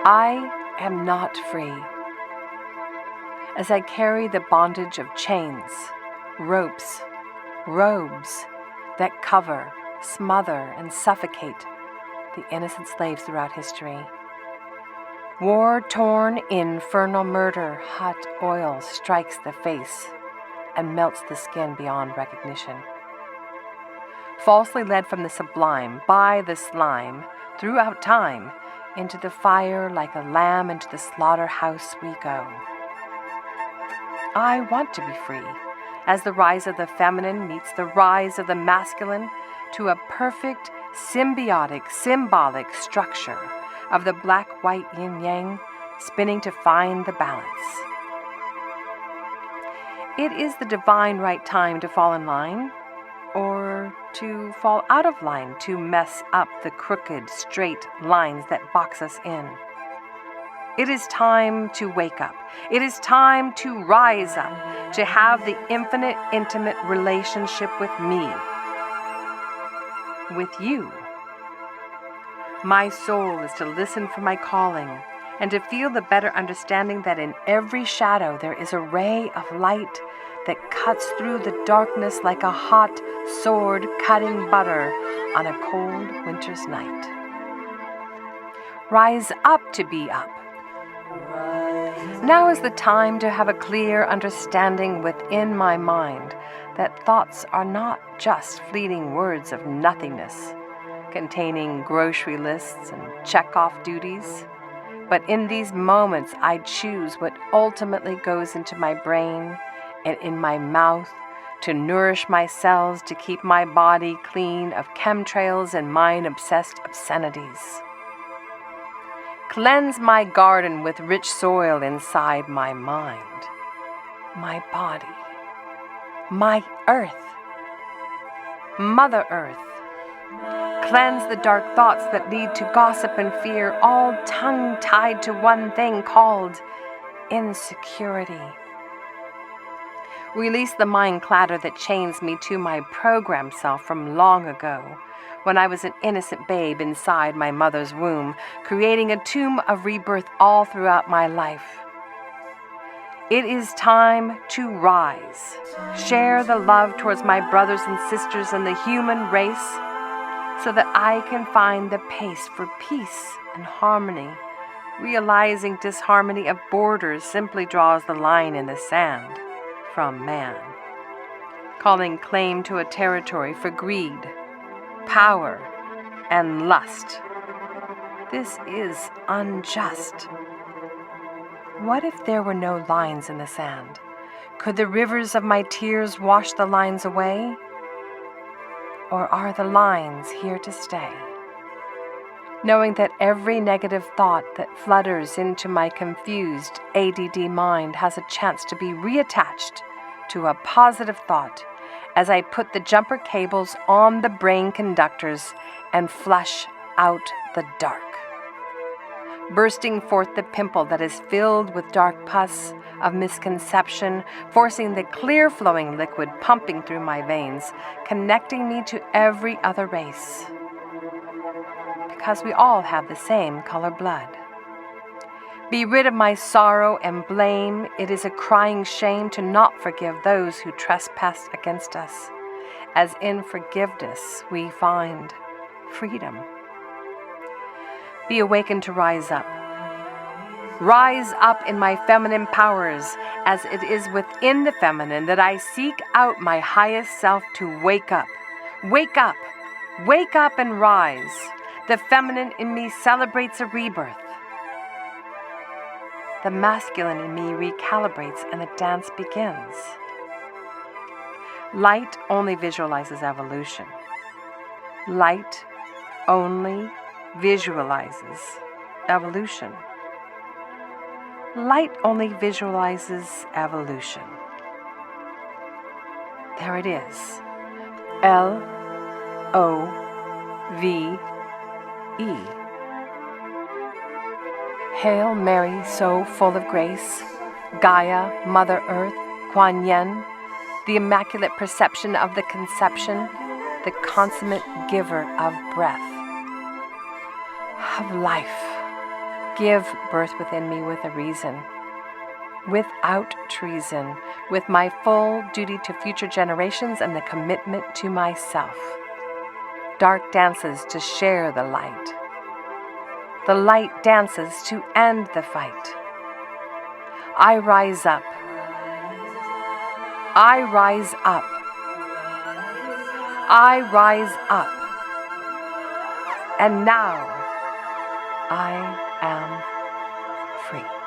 I am not free. As I carry the bondage of chains, ropes, robes that cover, smother, and suffocate the innocent slaves throughout history. War-torn, infernal murder, hot oil strikes the face and melts the skin beyond recognition. Falsely led from the sublime by the slime throughout time, into the fire like a lamb into the slaughterhouse we go. I want to be free, as the rise of the feminine meets the rise of the masculine to a perfect, symbiotic, symbolic structure of the black-white yin-yang spinning to find the balance. It is the divine right time to fall in line, or to fall out of line to mess up the crooked, straight lines that box us in. It is time to wake up. It is time to rise up, to have the infinite, intimate relationship with me, with you. My soul is to listen for my calling and to feel the better understanding that in every shadow there is a ray of light that cuts through the darkness like a hot sword cutting butter on a cold winter's night. Rise up to be up. Now is the time to have a clear understanding within my mind that thoughts are not just fleeting words of nothingness, containing grocery lists and check-off duties, but in these moments I choose what ultimately goes into my brain and in my mouth to nourish my cells, to keep my body clean of chemtrails and mind-obsessed obscenities. Cleanse my garden with rich soil inside my mind, my body, my earth, Mother Earth. Cleanse the dark thoughts that lead to gossip and fear, all tongue-tied to one thing called insecurity. Release the mind clatter that chains me to my programmed self from long ago, when I was an innocent babe inside my mother's womb, creating a tomb of rebirth all throughout my life. It is time to rise, share the love towards my brothers and sisters in the human race, so that I can find the pace for peace and harmony. Realizing disharmony of borders simply draws the line in the sand from man, calling claim to a territory for greed, power, and lust. This is unjust. What if there were no lines in the sand? Could the rivers of my tears wash the lines away? Or are the lines here to stay? Knowing that every negative thought that flutters into my confused ADD mind has a chance to be reattached to a positive thought as I put the jumper cables on the brain conductors and flush out the dark. Bursting forth the pimple that is filled with dark pus of misconception, forcing the clear-flowing liquid pumping through my veins, connecting me to every other race. Because we all have the same color blood. Be rid of my sorrow and blame. It is a crying shame to not forgive those who trespass against us, as in forgiveness we find freedom. Be awakened to rise up. Rise up in my feminine powers, as it is within the feminine that I seek out my highest self to wake up. Wake up! Wake up and rise. The feminine in me celebrates a rebirth. The masculine in me recalibrates and the dance begins. Light only visualizes evolution. Light only visualizes evolution. Light only visualizes evolution. There it is. L-O-V-E. Hail Mary, so full of grace, Gaia, Mother Earth, Kuan Yin, the immaculate perception of the conception, the consummate giver of breath, of life. Give birth within me with a reason, without treason, with my full duty to future generations and the commitment to myself. Dark dances to share the light. The light dances to end the fight. I rise up. I rise up. I rise up. And now I am free.